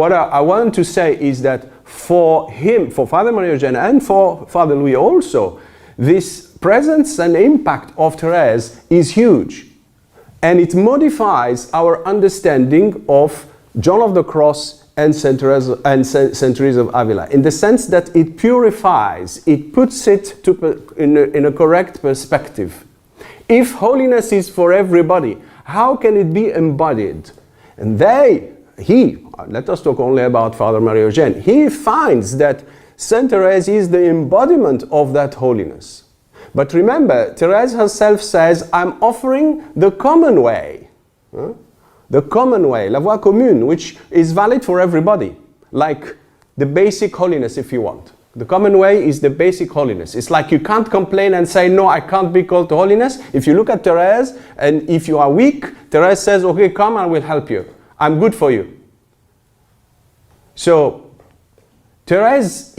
what I want to say is that for him, for Father Marie-Eugène and for Father Louis also, this presence and impact of Therese is huge. And it modifies our understanding of John of the Cross and Saint Teresa of Avila, in the sense that it purifies, it puts it in a correct perspective. If holiness is for everybody, how can it be embodied? And let us talk only about Father Marie-Eugène, he finds that Saint Therese is the embodiment of that holiness. But remember, Therese herself says, I'm offering the common way. The common way, la voie commune, which is valid for everybody. Like the basic holiness, if you want. The common way is the basic holiness. It's like you can't complain and say, no, I can't be called to holiness. If you look at Therese, and if you are weak, Therese says, okay, come, I will help you. I'm good for you. So, Therese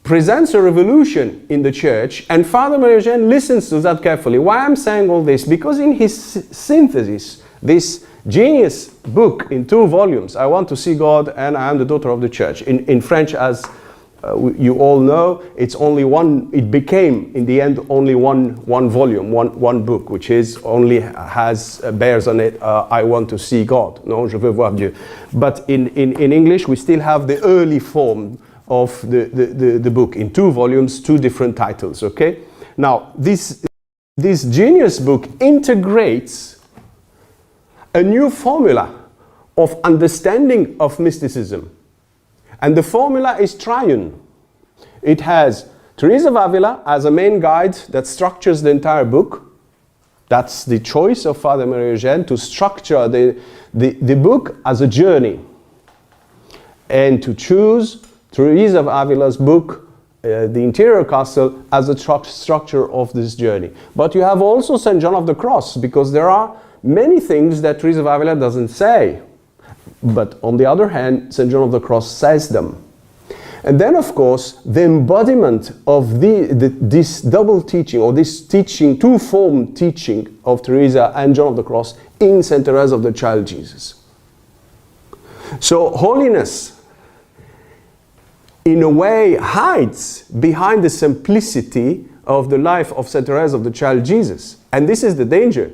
presents a revolution in the church, and Father Marie-Eugène listens to that carefully. Why I'm saying all this? Because in his synthesis, this genius book in 2 volumes, I Want to See God and I Am the Daughter of the Church. In French, as you all know, it's only one, it became in the end only one volume, one book, which is only bears on it, I want to see God. Non, je veux voir Dieu. But in English, we still have the early form of the book in 2 volumes, 2 different titles, okay? Now, this genius book integrates a new formula of understanding of mysticism. And the formula is triune. It has Teresa of Avila as a main guide that structures the entire book. That's the choice of Father Marie-Eugène, to structure the book as a journey. And to choose Teresa of Avila's book, The Interior Castle, as a structure of this journey. But you have also St. John of the Cross, because there are many things that Teresa of Avila doesn't say. But on the other hand, St. John of the Cross says them. And then, of course, the embodiment of this double teaching, or this teaching, 2-form teaching of Teresa and John of the Cross in St. Therese of the Child Jesus. So holiness, in a way, hides behind the simplicity of the life of St. Therese of the Child Jesus. And this is the danger,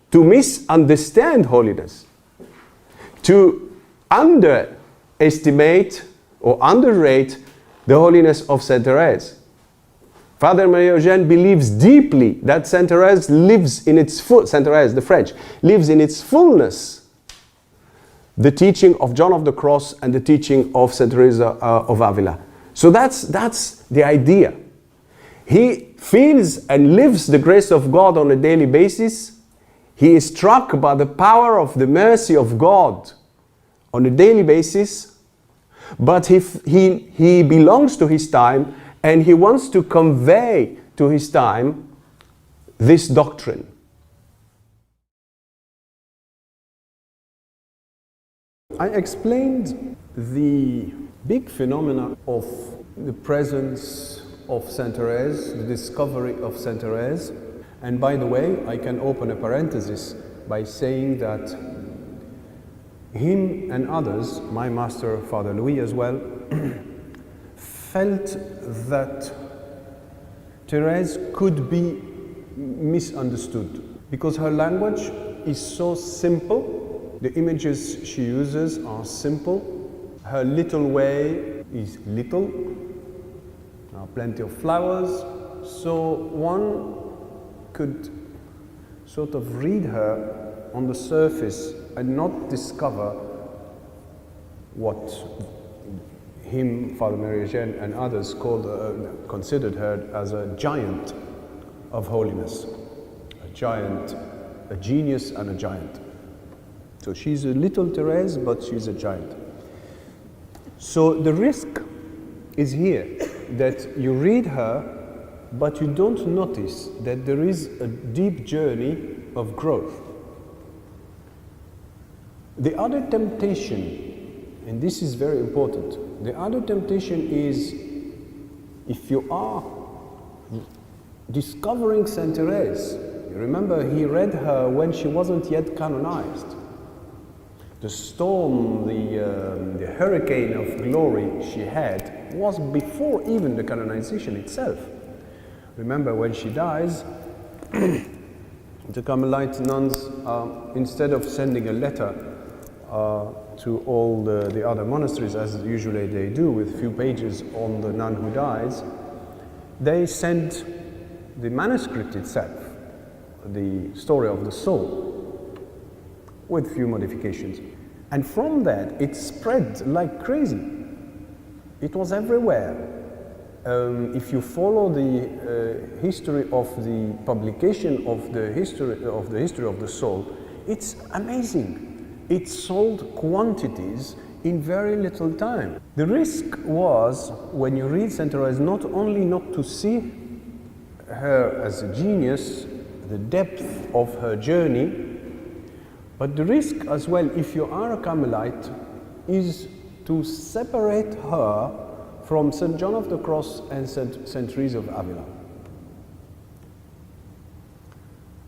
to misunderstand holiness, to underestimate or underrate the holiness of Saint Therese. Father Marie-Eugène believes deeply that Saint Therese lives in its Saint Therese, the French, lives in its fullness the teaching of John of the Cross and the teaching of Saint Teresa of Avila. So that's the idea. He feels and lives the grace of God on a daily basis. He is struck by the power of the mercy of God on a daily basis, but he belongs to his time, and he wants to convey to his time this doctrine. I explained the big phenomena of the presence of Saint Therese, the discovery of Saint Therese, and by the way, I can open a parenthesis by saying that him and others, my master, Father Louis as well, felt that Therese could be misunderstood because her language is so simple, the images she uses are simple, her little way is little, there are plenty of flowers, so one could sort of read her on the surface and not discover what him, Father Marie-Eugène, and others considered her as a giant of holiness, a giant, a genius and a giant. So she's a little Therese, but she's a giant. So the risk is here, that you read her, but you don't notice that there is a deep journey of growth. The other temptation, and this is very important, the other temptation is, if you are discovering Saint Therese, remember he read her when she wasn't yet canonized. the storm, the hurricane of glory she had was before even the canonization itself. Remember, when she dies, the Carmelite nuns, instead of sending a letter to all the other monasteries, as usually they do, with few pages on the nun who dies, they sent the manuscript itself, the story of the soul, with few modifications. And from that, it spread like crazy. It was everywhere. If you follow the history of the publication of the history of the soul, it's amazing. It sold quantities in very little time. The risk was, when you read Saint Therese, not only not to see her as a genius, the depth of her journey, but the risk as well, if you are a Carmelite, is to separate her from St. John of the Cross and St. Teresa of Avila.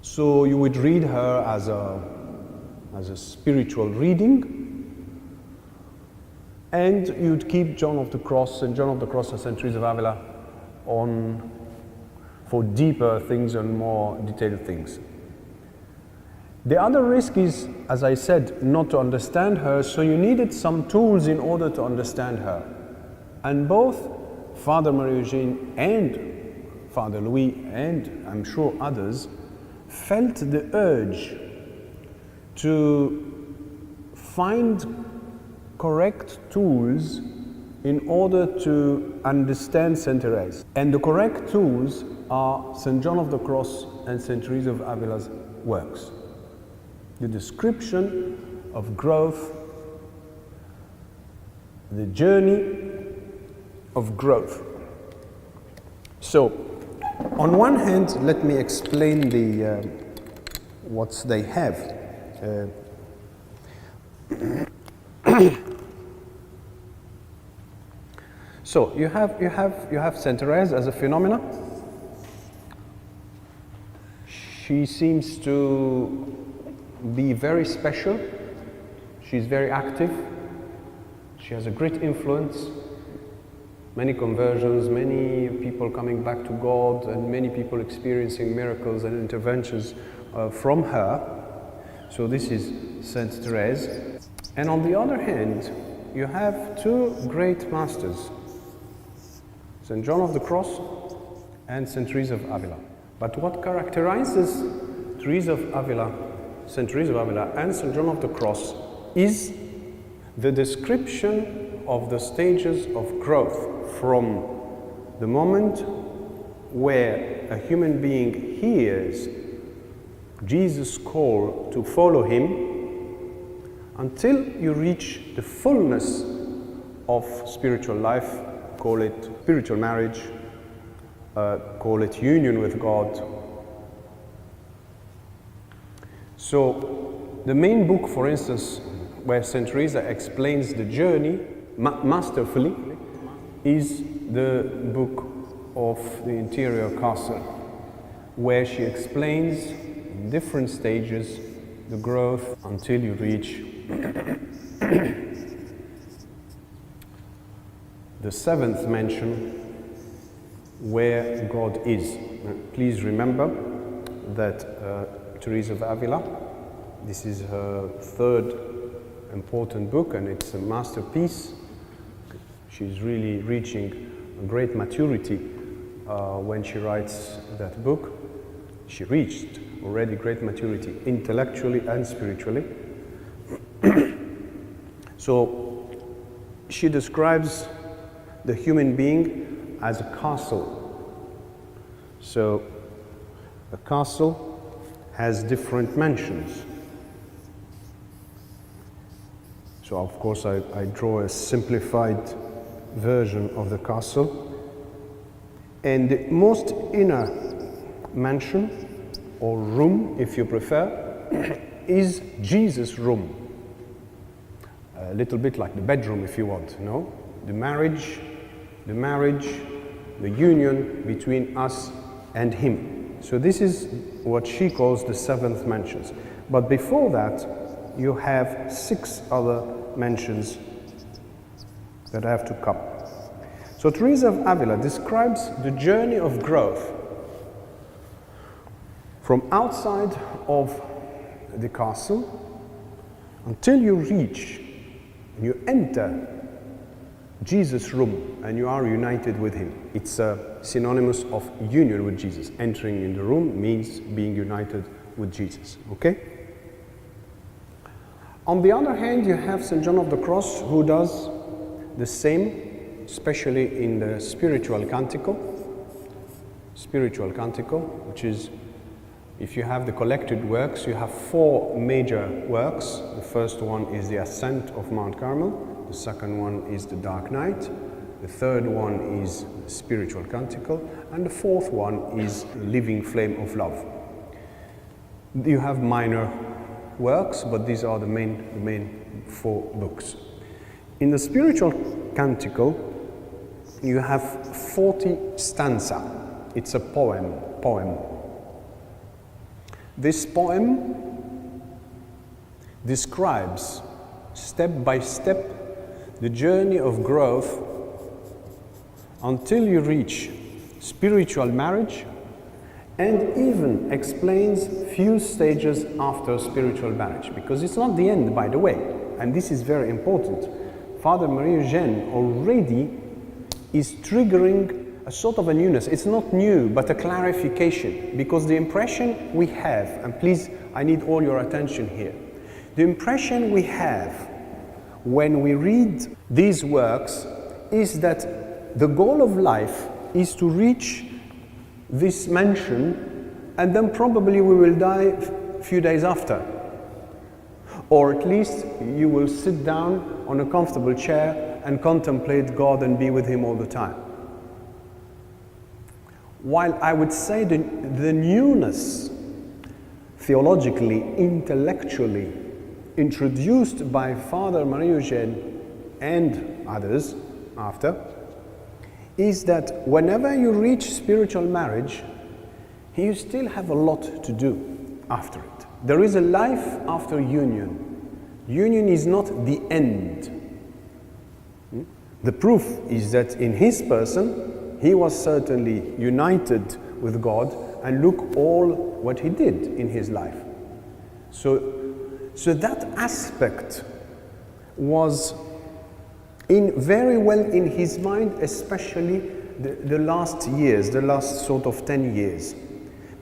So you would read her as a spiritual reading, and you'd keep John of the Cross, St. John of the Cross and St. Teresa of Avila on for deeper things and more detailed things. The other risk is, as I said, not to understand her, so you needed some tools in order to understand her. And both Father Marie-Eugène and Father Louis, and I'm sure others, felt the urge to find correct tools in order to understand Saint Therese. And the correct tools are St. John of the Cross and St. Teresa of Avila's works. The description of growth, the journey of growth. So, on one hand, let me explain what they have. So you have Saint Therese as a phenomena. She seems to be very special. She's very active. She has a great influence. Many conversions, many people coming back to God, and many people experiencing miracles and interventions from her. So this is Saint Therese. And on the other hand, you have two great masters, Saint John of the Cross and Saint Teresa of Avila. But what characterizes Teresa of Avila, Saint Teresa of Avila and Saint John of the Cross is the description of the stages of growth from the moment where a human being hears Jesus' call to follow him until you reach the fullness of spiritual life, call it spiritual marriage, call it union with God. So the main book, for instance, where Saint Teresa explains the journey masterfully is the book of the Interior Castle, where she explains in different stages the growth until you reach the seventh mention, where God is. Please remember that Teresa of Avila, this is her third important book, and it's a masterpiece. She's really reaching a great maturity when she writes that book. She reached already great maturity intellectually and spiritually. So she describes the human being as a castle. So a castle has different mansions. So of course I draw a simplified version of the castle. And the most inner mansion, or room if you prefer, is Jesus' room. A little bit like the bedroom if you want, no? The marriage, the union between us and him. So this is what she calls the seventh mansions. But before that, you have 6 other mentions that have to come. So Teresa of Avila describes the journey of growth from outside of the castle until you reach, you enter Jesus' room and you are united with him. It's synonymous of union with Jesus. Entering in the room means being united with Jesus, okay? On the other hand, you have St. John of the Cross, who does the same, especially in the Spiritual Canticle. Spiritual Canticle, which is, if you have the collected works, you have 4 major works. The first one is the Ascent of Mount Carmel. The second one is the Dark Night. The third one is Spiritual Canticle. And the fourth one is Living Flame of Love. You have minor works, but these are the main 4 books. In the Spiritual Canticle, you have 40 stanza. It's a poem. This poem describes step by step the journey of growth until you reach spiritual marriage, and even explains few stages after spiritual marriage, because it's not the end, by the way, and this is very important. Father Marie-Eugène already is triggering a sort of a newness. It's not new, but a clarification, because the impression we have, and please, I need all your attention here, the impression we have when we read these works is that the goal of life is to reach this mansion, and then probably we will die a few days after. Or at least you will sit down on a comfortable chair and contemplate God and be with him all the time. While I would say the newness, theologically, intellectually, introduced by Father Marie-Eugène and others after, is that whenever you reach spiritual marriage, you still have a lot to do after it. There is a life after union. Union is not the end. The proof is that in his person, he was certainly united with God, and look all what he did in his life. So that aspect was very well in his mind, especially the last years, the last sort of 10 years,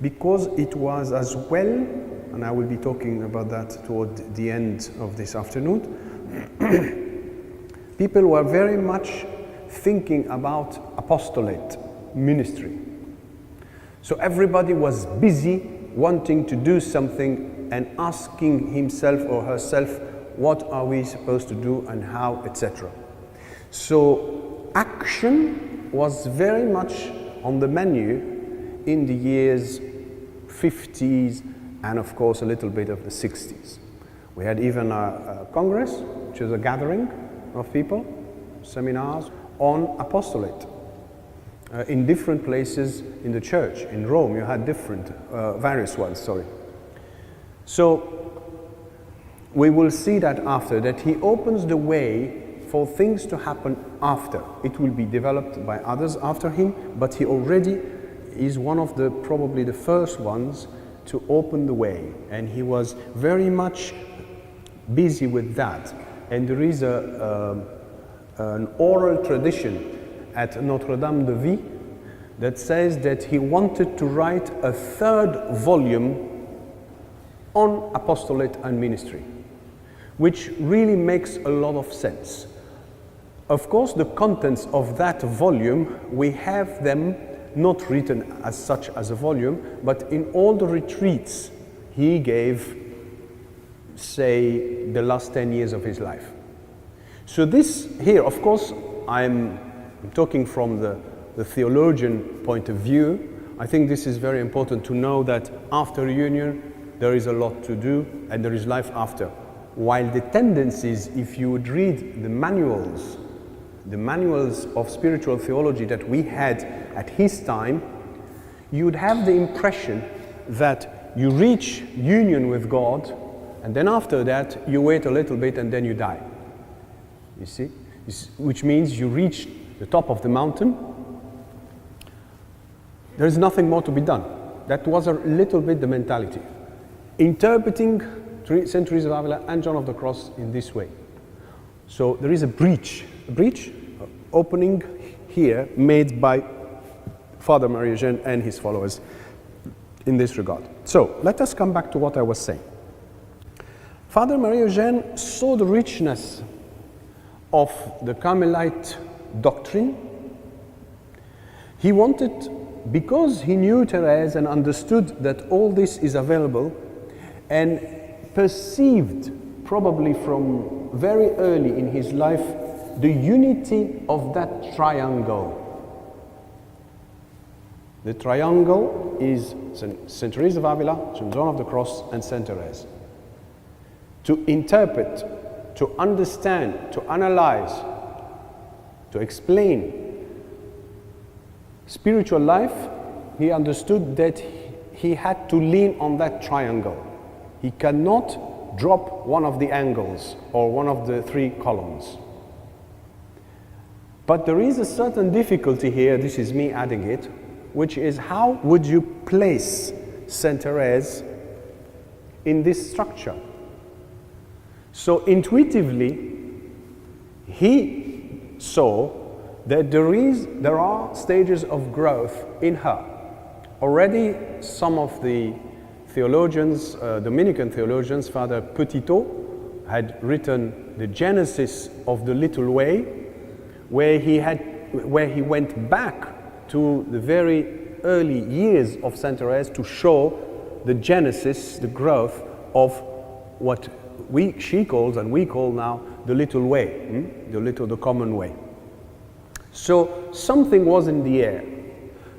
because it was as well, and I will be talking about that toward the end of this afternoon, people were very much thinking about apostolate, ministry. So everybody was busy wanting to do something and asking himself or herself, what are we supposed to do and how, etc. So action was very much on the menu in the years 50s and of course a little bit of the 60s. We had even a congress, which is a gathering of people, seminars on apostolate. In different places in the church. In Rome you had various ones, sorry. So we will see that after, that he opens the way for things to happen after. It will be developed by others after him, but he already is one of probably the first ones to open the way, and he was very much busy with that. And there is an oral tradition at Notre Dame de Vie that says that he wanted to write a 3rd volume on apostolate and ministry, which really makes a lot of sense. Of course, the contents of that volume, we have them not written as such as a volume, but in all the retreats he gave, say, the last 10 years of his life. So this here, of course, I'm talking from the theologian point of view. I think this is very important to know that after union there is a lot to do and there is life after. While the tendencies, if you would read the manuals of spiritual theology that we had at his time, you would have the impression that you reach union with God And then after that, you wait a little bit and then you die. You see? Which means you reach the top of the mountain. There is nothing more to be done. That was a little bit the mentality. Interpreting Saint Teresa of Avila and John of the Cross in this way. So there is a breach opening here made by Father Marie-Eugène and his followers in this regard. So let us come back to what I was saying. Father Marie-Eugène saw the richness of the Carmelite doctrine. He wanted, because he knew Therese and understood that all this is available, and perceived probably from very early in his life the unity of that triangle. The triangle is Saint Teresa of Avila, Saint John of the Cross, and Saint Therese. To interpret, to understand, to analyze, to explain spiritual life, he understood that he had to lean on that triangle. He cannot drop one of the angles or one of the three columns. But there is a certain difficulty here, this is me adding it, which is how would you place Saint Therese in this structure? So intuitively, he saw that there are stages of growth in her. Already some of the theologians, Dominican theologians, Father Petitot, had written the Genesis of the Little Way, where he went back to the very early years of Saint Therese to show the genesis, the growth of what she calls and we call now the Little Way, the common way. So something was in the air,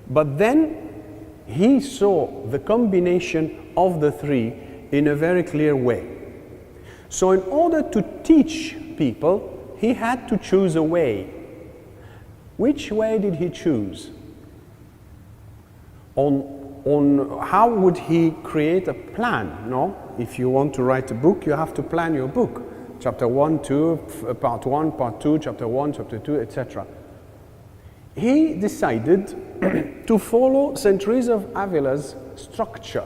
but then he saw the combination of the three in a very clear way. So in order to teach people, he had to choose a way. Which way did he choose? On how would he create a plan? No? If you want to write a book, you have to plan your book. Chapter 1, 2, part 1, part 2, chapter 1, chapter 2, etc. He decided to follow Saint Teresa of Avila's structure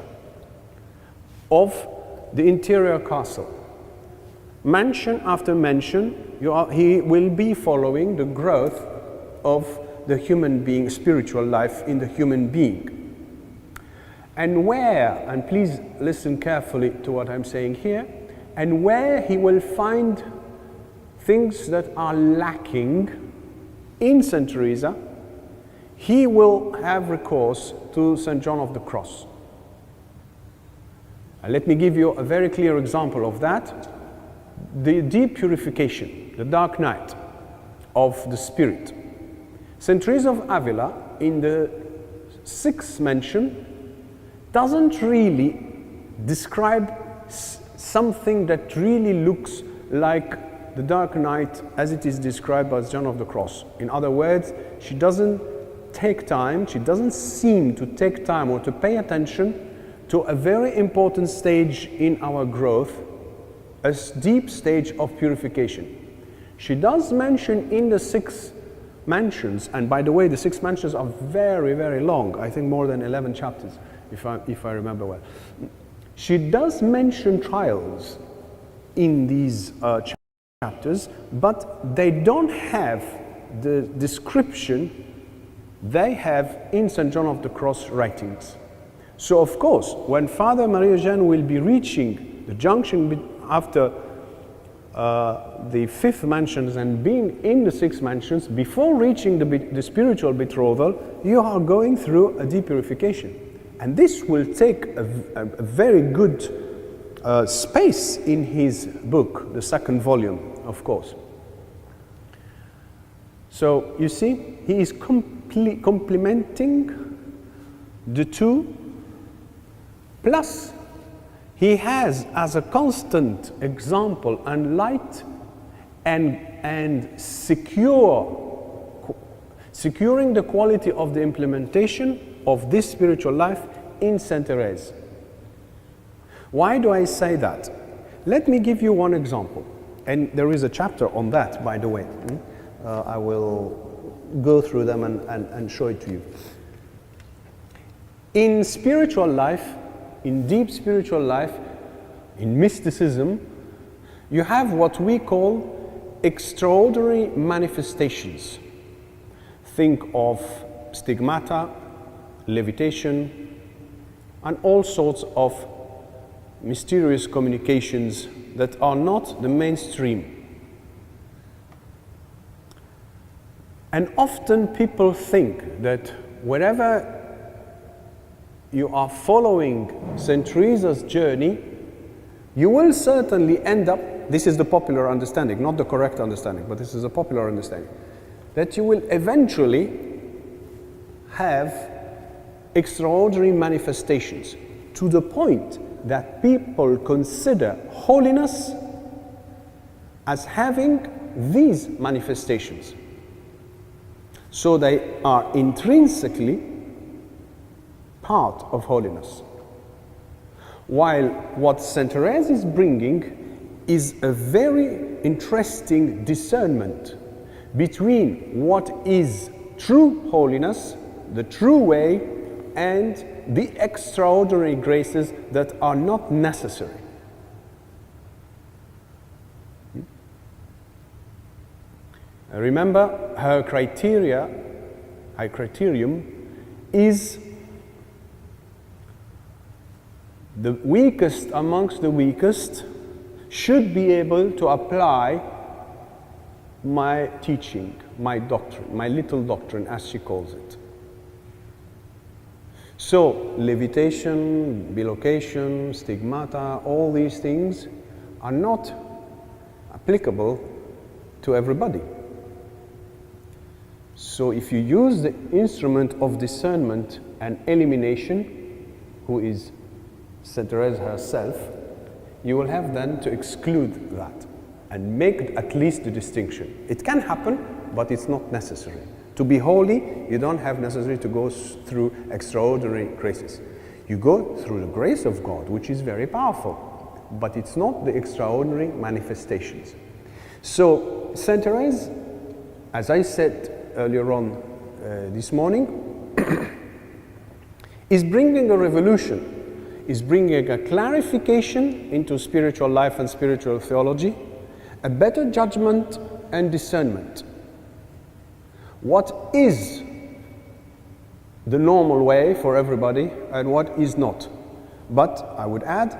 of the interior castle. Mansion after mansion, he will be following the growth of the human being, spiritual life in the human being. And where, and please listen carefully to what I'm saying here, and where he will find things that are lacking in Saint Teresa, he will have recourse to Saint John of the Cross. And let me give you a very clear example of that. The deep purification, the dark night of the spirit. Saint Teresa of Avila, in the sixth mention, doesn't really describe something that really looks like the dark night as it is described by John of the Cross. In other words, she doesn't take time, she doesn't seem to take time or to pay attention to a very important stage in our growth, a deep stage of purification. She does mention in the six mansions, and by the way, the six mansions are very, very long, I think more than 11 chapters, if I remember well. She does mention trials in these chapters, but they don't have the description they have in St. John of the Cross writings. So of course, when Father Marie-Eugène will be reaching the junction after the fifth mansions and being in the sixth mansions, before reaching the spiritual betrothal, you are going through a deep purification. And this will take a very good space in his book, the second volume, of course. So you see, he is complementing the two, plus he has as a constant example and light and securing the quality of the implementation of this spiritual life in Saint Therese. Why do I say that? Let me give you one example. And there is a chapter on that, by the way. I will go through them and show it to you. In spiritual life, in deep spiritual life, in mysticism, you have what we call extraordinary manifestations. Think of stigmata, levitation, and all sorts of mysterious communications that are not the mainstream. And often people think that wherever you are following St. Teresa's journey, you will certainly end up, this is the popular understanding, not the correct understanding, but this is a popular understanding, that you will eventually have extraordinary manifestations to the point that people consider holiness as having these manifestations. So they are intrinsically part of holiness. While what St. Therese is bringing is a very interesting discernment between what is true holiness, the true way, and the extraordinary graces that are not necessary. Remember, her criterium is the weakest amongst the weakest should be able to apply my teaching, my doctrine, my little doctrine, as she calls it. So, levitation, bilocation, stigmata, all these things are not applicable to everybody. So if you use the instrument of discernment and elimination, who is St. Therese herself, you will have then to exclude that and make at least the distinction. It can happen, but it's not necessary. To be holy, you don't have necessarily to go through extraordinary graces. You go through the grace of God, which is very powerful, but it's not the extraordinary manifestations. So St. Therese, as I said earlier on this morning, is bringing a revolution, is bringing a clarification into spiritual life and spiritual theology, a better judgment and discernment. What is the normal way for everybody and what is not? But I would add,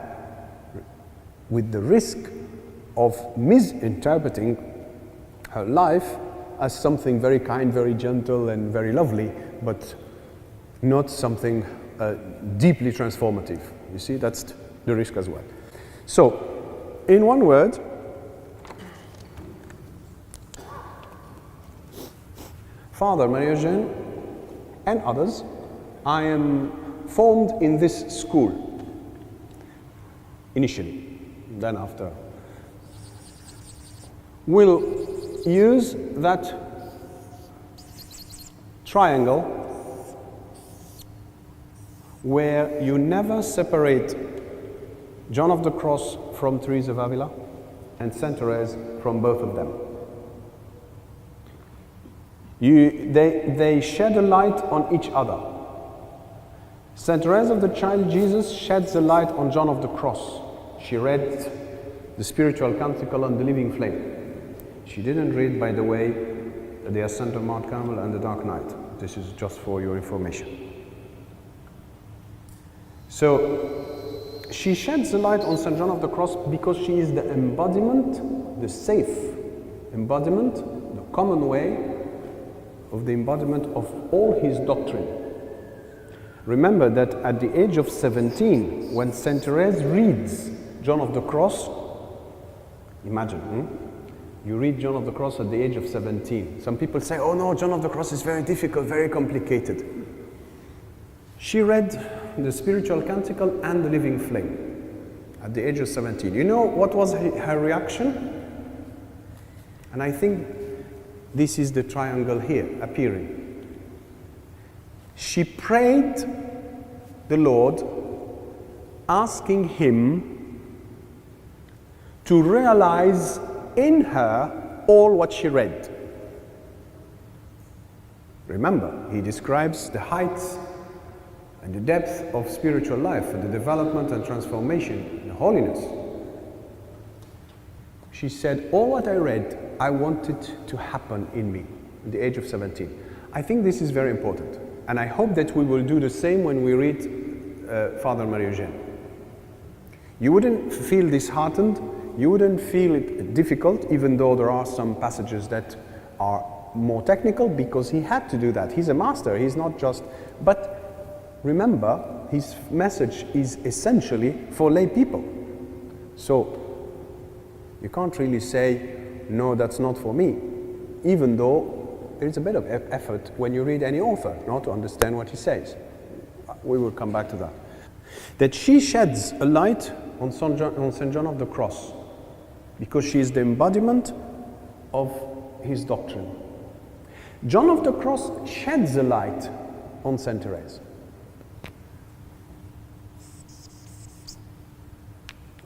with the risk of misinterpreting her life as something very kind, very gentle, and very lovely, but not something deeply transformative. You see, that's the risk as well. So, in one word, Father Marie-Eugène and others, I am formed in this school, initially, then after, will use that triangle where you never separate John of the Cross from Teresa of Avila and Saint Therese from both of them. They shed a light on each other. Saint Therese of the Child Jesus sheds a light on John of the Cross. She read the Spiritual Canticle on the Living Flame. She didn't read, by the way, the Ascent of Mount Carmel and the Dark Night. This is just for your information. So, she sheds the light on St. John of the Cross because she is the embodiment, the safe embodiment, the common way of the embodiment of all his doctrine. Remember that at the age of 17, when St. Therese reads John of the Cross, imagine, you read John of the Cross at the age of 17. Some people say, oh no, John of the Cross is very difficult, very complicated. She read the Spiritual Canticle and the Living Flame at the age of 17. You know what was her reaction? And I think this is the triangle here appearing. She prayed the Lord, asking him to realize in her all what she read. Remember, he describes the heights and the depth of spiritual life and the development and transformation, the holiness. She said, all what I read, I wanted to happen in me at the age of 17. I think this is very important. And I hope that we will do the same when we read Father Marie-Eugène. You wouldn't feel disheartened, you wouldn't feel it difficult, even though there are some passages that are more technical, because he had to do that. He's a master, he's not just... But remember, his message is essentially for lay people. So, you can't really say, no, that's not for me, even though there is a bit of effort when you read any author, not to understand what he says. We will come back to that. That she sheds a light on St. John of the Cross, because she is the embodiment of his doctrine. John of the Cross sheds a light on St. Therese.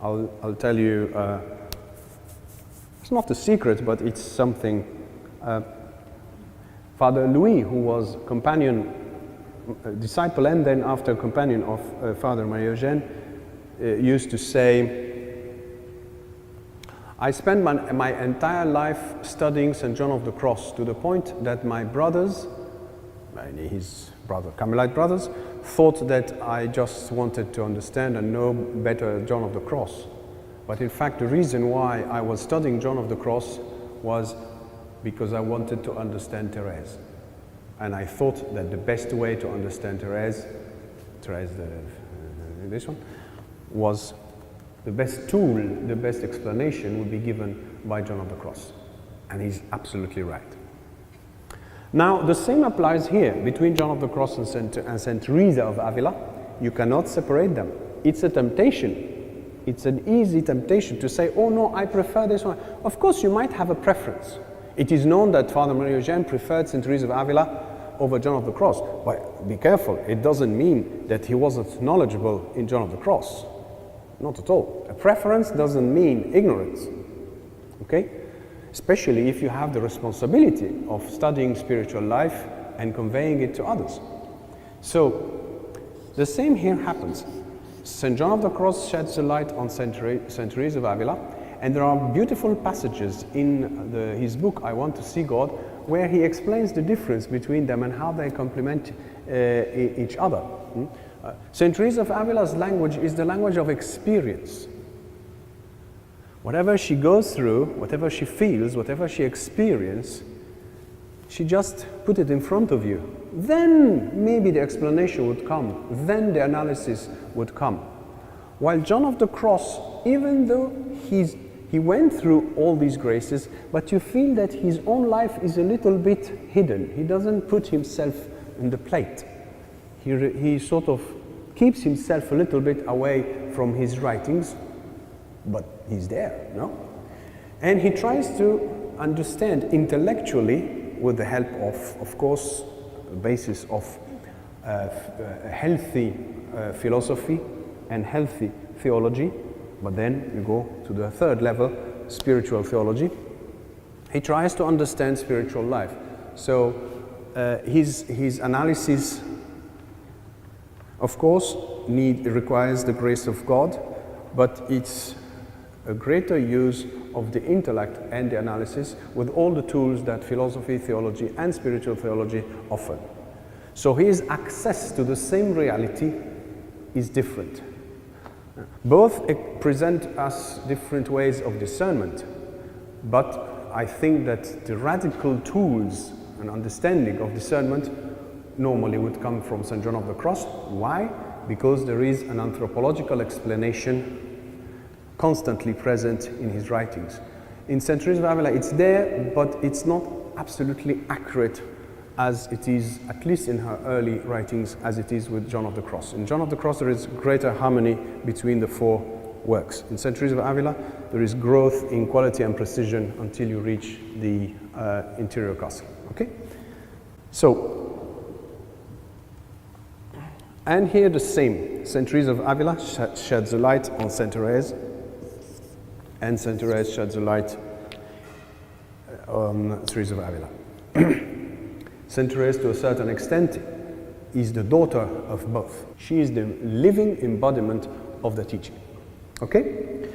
I'll tell you, it's not a secret, but it's something. Father Louis, who was disciple and then after companion of Father Marie-Eugène, used to say, I spent my entire life studying St. John of the Cross, to the point that my brothers, his Carmelite brothers, thought that I just wanted to understand and know better John of the Cross. But in fact, the reason why I was studying John of the Cross was because I wanted to understand Therese. And I thought that the best way to understand Therese, this one, was the best tool, the best explanation would be given by John of the Cross. And he's absolutely right. Now, the same applies here between John of the Cross and Saint Teresa of Avila. You cannot separate them. It's a temptation. It's an easy temptation to say, oh no, I prefer this one. Of course, you might have a preference. It is known that Father Marie-Eugène preferred Saint Therese of Avila over John of the Cross. But be careful, it doesn't mean that he wasn't knowledgeable in John of the Cross. Not at all. A preference doesn't mean ignorance. Okay? Especially if you have the responsibility of studying spiritual life and conveying it to others. So, the same here happens. St. John of the Cross sheds a light on Saint Therese of Avila, and there are beautiful passages in his book, I Want to See God, where he explains the difference between them and how they complement each other. St. Therese of Avila's language is the language of experience. Whatever she goes through, whatever she feels, whatever she experiences, she just put it in front of you. Then maybe the explanation would come, then the analysis would come. While John of the Cross, even though he went through all these graces, but you feel that his own life is a little bit hidden. He doesn't put himself in the plate. He sort of keeps himself a little bit away from his writings, but he's there, no? And he tries to understand intellectually, with the help of course, the basis of healthy philosophy and healthy theology, but then you go to the third level, spiritual theology. He tries to understand spiritual life. So his analysis, of course, requires the grace of God, but it's a greater use of the intellect and the analysis with all the tools that philosophy, theology, and spiritual theology offer. So his access to the same reality is different. Both present us different ways of discernment, but I think that the radical tools and understanding of discernment normally would come from St. John of the Cross. Why? Because there is an anthropological explanation constantly present in his writings. In St. Therese of Avila it's there, but it's not absolutely accurate as it is, at least in her early writings, as it is with John of the Cross. In John of the Cross there is greater harmony between the four works. In St. Therese of Avila there is growth in quality and precision until you reach the interior castle. Okay? So, and here the same. St. Therese of Avila sheds a light on St. Therese, and Saint Therese sheds a light on Teresa of Avila. Saint Therese, to a certain extent, is the daughter of both. She is the living embodiment of the teaching. Okay?